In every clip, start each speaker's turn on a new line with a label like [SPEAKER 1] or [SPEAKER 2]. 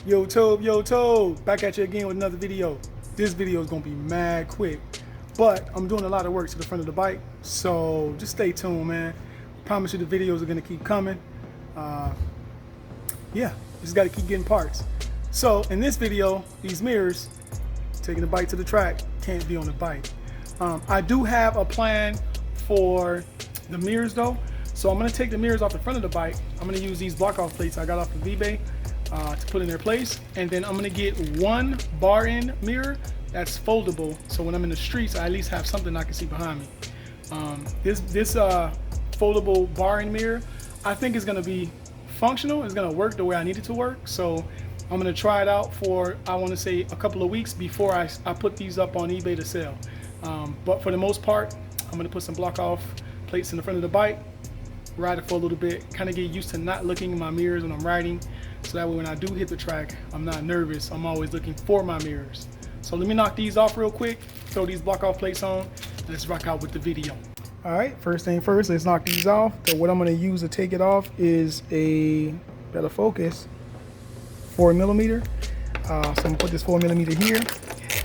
[SPEAKER 1] Yo Tobe, back at you again with another video. This video is gonna be mad quick, but I'm doing a lot of work to the front of the bike, so just stay tuned, man. Promise you the videos are gonna keep coming. Yeah, just gotta keep getting parts. So in this video, these mirrors, taking the bike to the track, can't be on the bike. I do have a plan for the mirrors though, so I'm gonna take the mirrors off the front of the bike. I'm gonna use these block off plates I got off of eBay to put in their place, and then I'm gonna get one bar end mirror that's foldable, so when I'm in the streets I at least have something I can see behind me. This foldable bar end mirror I think is gonna be functional. It's gonna work the way I need it to work, so I'm gonna try it out for, I want to say, a couple of weeks before I put these up on eBay to sell. But for the most part, I'm gonna put some block off plates in the front of the bike, ride it for a little bit, kind of get used to not looking in my mirrors when I'm riding, so that way when I do hit the track, I'm not nervous. I'm always looking for my mirrors. So let me knock these off real quick, throw these block off plates on, and let's rock out with the video. All right, first thing first, let's knock these off. So what I'm gonna use to take it off is a, better focus, 4mm. So I'm gonna put this 4mm here.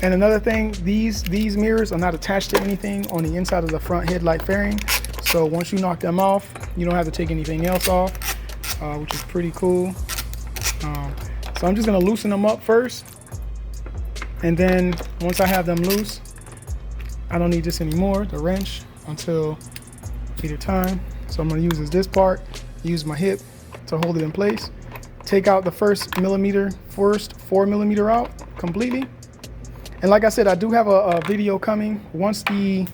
[SPEAKER 1] And another thing, these mirrors are not attached to anything on the inside of the front headlight fairing. So once you knock them off, you don't have to take anything else off, which is pretty cool. So I'm just gonna loosen them up first. And then once I have them loose, I don't need this anymore, the wrench, until either time. So I'm gonna use this part, use my hip to hold it in place. Take out the first 4mm out completely. And like I said, I do have a video coming. Once the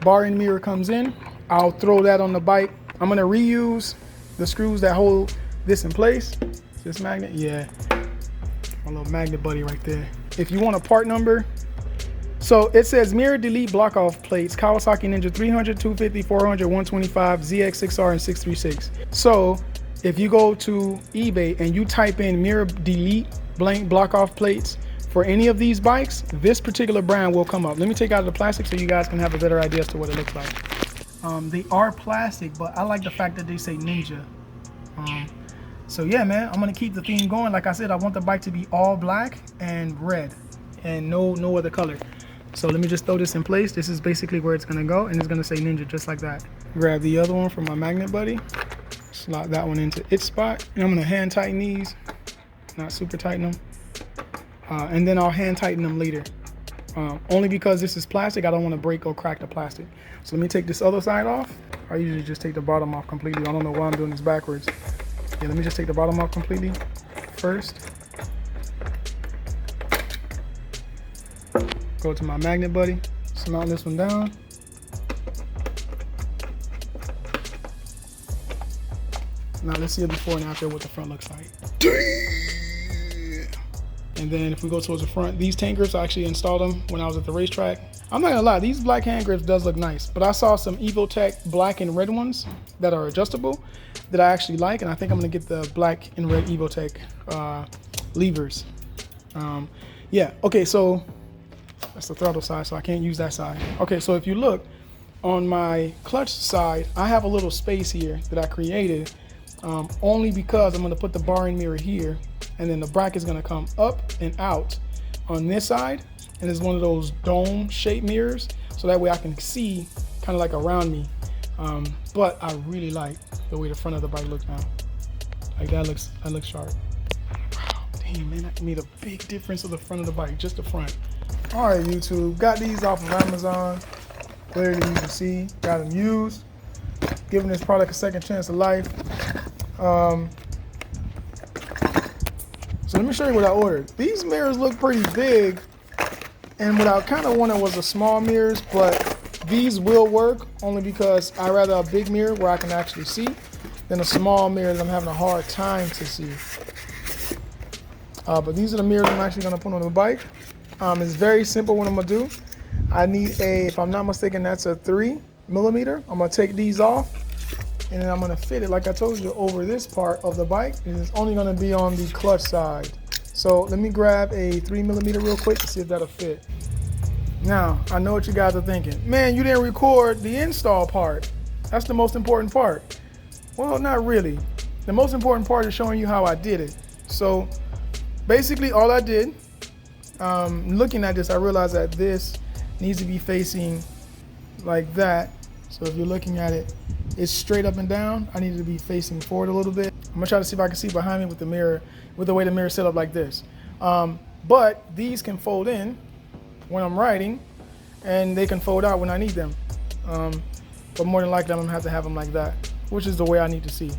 [SPEAKER 1] bar end mirror comes in, I'll throw that on the bike. I'm gonna reuse the screws that hold this in place. This magnet, yeah, my little magnet buddy right there. If you want a part number, so it says mirror delete block off plates, Kawasaki Ninja 300, 250, 400, 125, ZX6R, and 636. So if you go to eBay and you type in mirror delete blank block off plates for any of these bikes, this particular brand will come up. Let me take out the plastic so you guys can have a better idea as to what it looks like. They are plastic, but I like the fact that they say Ninja. So yeah, man, I'm gonna keep the theme going. Like I said, I want the bike to be all black and red and no other color. So let me just throw this in place. This is basically where it's gonna go, and it's gonna say Ninja just like that. Grab the other one from my magnet buddy, slot that one into its spot, and I'm gonna hand tighten these, not super tighten them, and then I'll hand tighten them later. Only because this is plastic, I don't want to break or crack the plastic. So let me take this other side off. I usually just take the bottom off completely. I don't know why I'm doing this backwards. Yeah, let me just take the bottom off completely first. Go to my magnet buddy, mount this one down. Now let's see a before and after what the front looks like. And then if we go towards the front, these tank grips, I actually installed them when I was at the racetrack. I'm not gonna lie, these black hand grips does look nice, but I saw some Evotech black and red ones that are adjustable that I actually like, and I think I'm gonna get the black and red Evotech levers. Yeah, okay, so that's the throttle side, so I can't use that side. Okay, so if you look on my clutch side, I have a little space here that I created only because I'm gonna put the bar end mirror here, and then the bracket's gonna come up and out on this side, and it's one of those dome shaped mirrors, so that way I can see kind of like around me. But I really like the way the front of the bike looks now. Like that looks sharp. Wow, damn man, that made a big difference of the front of the bike, just the front. All right, YouTube, got these off of Amazon. Clearly you can see, got them used. Giving this product a second chance of life. So let me show you what I ordered. These mirrors look pretty big, and what I kind of wanted was the small mirrors, but these will work only because I rather a big mirror where I can actually see than a small mirror that I'm having a hard time to see. But these are the mirrors I'm actually gonna put on the bike. It's very simple what I'm gonna do. I need a, if I'm not mistaken, that's a 3mm. I'm gonna take these off, and then I'm gonna fit it, like I told you, over this part of the bike, and it's only gonna be on the clutch side. So let me grab a 3mm real quick to see if that'll fit. Now, I know what you guys are thinking. Man, you didn't record the install part. That's the most important part. Well, not really. The most important part is showing you how I did it. So basically all I did, looking at this, I realized that this needs to be facing like that. So if you're looking at it, it's straight up and down. I need to be facing forward a little bit. I'm gonna try to see if I can see behind me with the mirror, with the way the mirror is set up like this. But these can fold in when I'm writing, and they can fold out when I need them. But more than likely, I'm gonna have to have them like that, which is the way I need to see.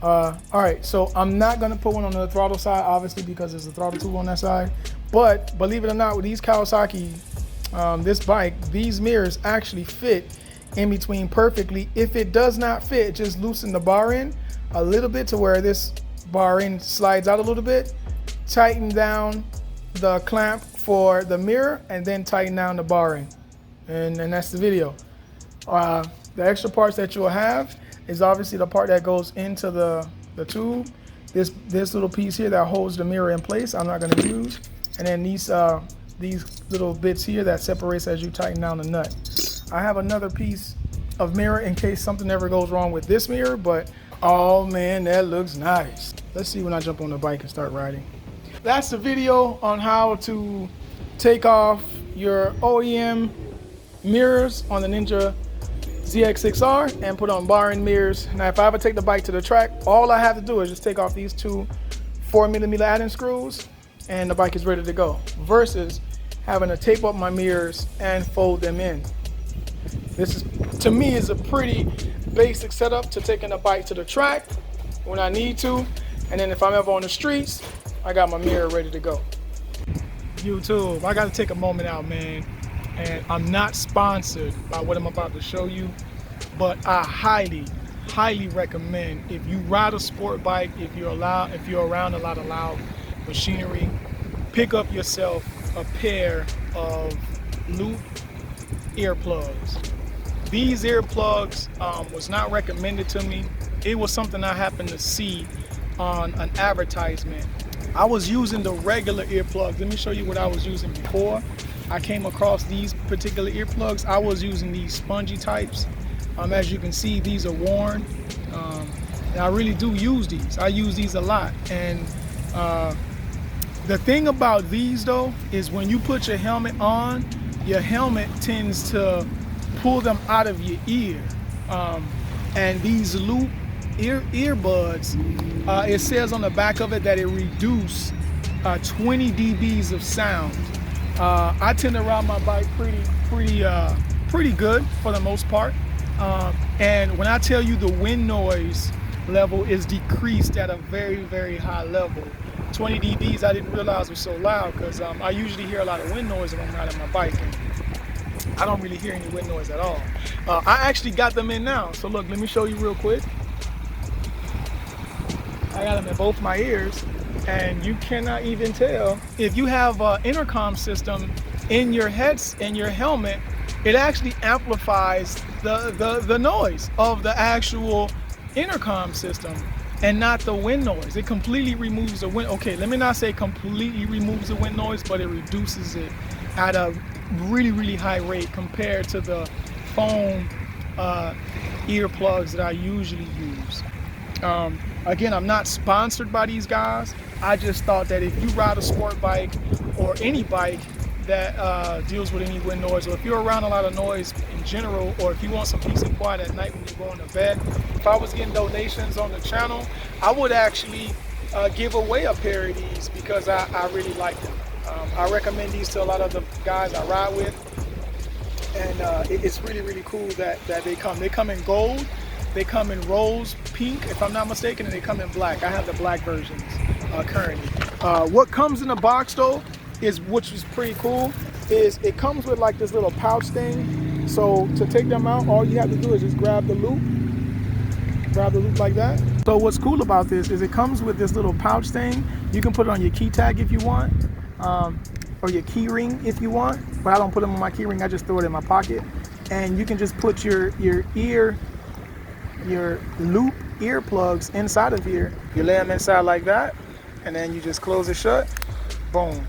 [SPEAKER 1] All right, so I'm not gonna put one on the throttle side, obviously, because there's a throttle tool on that side. But believe it or not, with these Kawasaki, this bike, these mirrors actually fit in between perfectly. If it does not fit, just loosen the bar end a little bit to where this bar end slides out a little bit, tighten down the clamp for the mirror, and then tighten down the bar end. And that's the video. The extra parts that you'll have is obviously the part that goes into the tube. This little piece here that holds the mirror in place, I'm not gonna use. And then these little bits here that separates as you tighten down the nut. I have another piece of mirror in case something ever goes wrong with this mirror, but oh man, that looks nice. Let's see when I jump on the bike and start riding. That's the video on how to take off your OEM mirrors on the Ninja ZX6R and put on bar end mirrors. Now, if I ever take the bike to the track, all I have to do is just take off these two 4mm add-in screws and the bike is ready to go, versus having to tape up my mirrors and fold them in. This is, to me, is a pretty basic setup to taking a bike to the track when I need to. And then if I'm ever on the streets, I got my mirror ready to go. YouTube, I gotta take a moment out, man. And I'm not sponsored by what I'm about to show you, but I highly recommend, if you ride a sport bike, if you're around a lot of loud machinery, pick up yourself a pair of loop earplugs. These earplugs was not recommended to me. It was something I happened to see on an advertisement. I was using the regular earplugs. Let me show you what I was using before I came across these particular earplugs. I was using these spongy types. As you can see, these are worn. And I really do use these. I use these a lot. And the thing about these though, is when you put your helmet on, your helmet tends to pull them out of your ear. And these loop earbuds, it says on the back of it that it reduces 20 dBs of sound. I tend to ride my bike pretty good for the most part. And when I tell you the wind noise level is decreased at a very high level. 20 dBs I didn't realize was so loud, because I usually hear a lot of wind noise when I'm riding my bike. And I don't really hear any wind noise at all. I actually got them in now. So look, let me show you real quick. I got them in both my ears, and you cannot even tell. If you have an intercom system in your helmet, it actually amplifies the noise of the actual intercom system and not the wind noise. It completely removes the wind. Okay, let me not say completely removes the wind noise, but it reduces it at a really high rate compared to the foam earplugs that I usually use. Again, I'm not sponsored by these guys. I just thought that if you ride a sport bike or any bike that deals with any wind noise, or if you're around a lot of noise in general, or if you want some peace and quiet at night when you're going to bed, if I was getting donations on the channel, I would actually give away a pair of these, because I really like them. I recommend these to a lot of the guys I ride with, and it's really cool that they come in gold, they come in rose pink if I'm not mistaken, and they come in black. I have the black versions currently. What comes in the box though, which is pretty cool, is it comes with like this little pouch thing. So to take them out, all you have to do is just grab the loop like that. So what's cool about this is it comes with this little pouch thing. You can put it on your key tag if you want, or your key ring if you want, but I don't put them on my key ring, I just throw it in my pocket. And you can just put your loop earplugs inside of here. You lay them inside like that, and then you just close it shut, boom.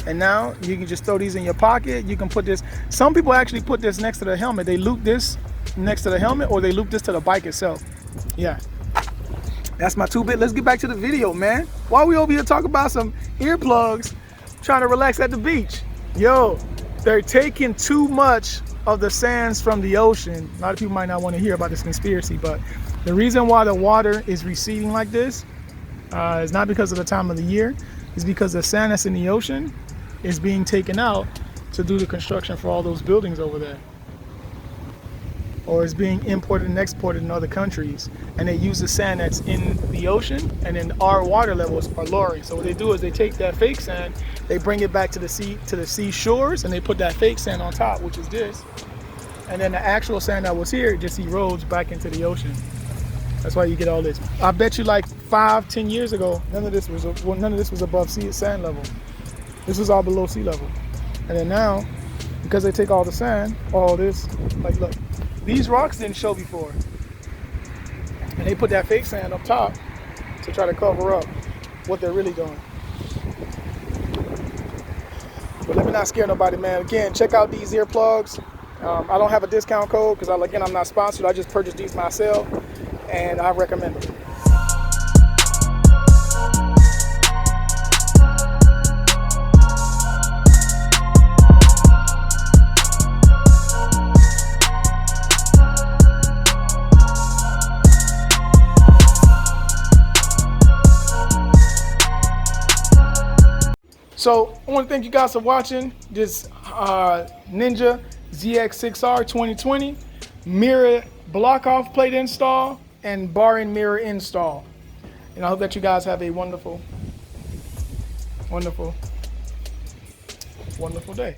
[SPEAKER 1] And now you can just throw these in your pocket. You can put this, some people actually put this next to the helmet. They loop this next to the helmet, or they loop this to the bike itself. Yeah. That's my 2-bit. Let's get back to the video, man. While we over here talking about some earplugs, trying to relax at the beach. Yo, they're taking too much of the sands from the ocean. A lot of people might not want to hear about this conspiracy, but the reason why the water is receding like this is not because of the time of the year. It's because the sand that's in the ocean is being taken out to do the construction for all those buildings over there. Or is being imported and exported in other countries, and they use the sand that's in the ocean, and then our water levels are lowering. So what they do is they take that fake sand, they bring it back to the sea shores, and they put that fake sand on top, which is this, and then the actual sand that was here just erodes back into the ocean. That's why you get all this. I bet you like 5-10 years ago, none of this was above sand level. This was all below sea level, and then now, because they take all the sand, all this, like look. These rocks didn't show before, and they put that fake sand up top to try to cover up what they're really doing. But let me not scare nobody, man. Again, check out these earplugs. I don't have a discount code because, again, I'm not sponsored. I just purchased these myself, and I recommend them. So I want to thank you guys for watching this Ninja ZX6R 2020 mirror block off plate install and bar and mirror install. And I hope that you guys have a wonderful, wonderful, wonderful day.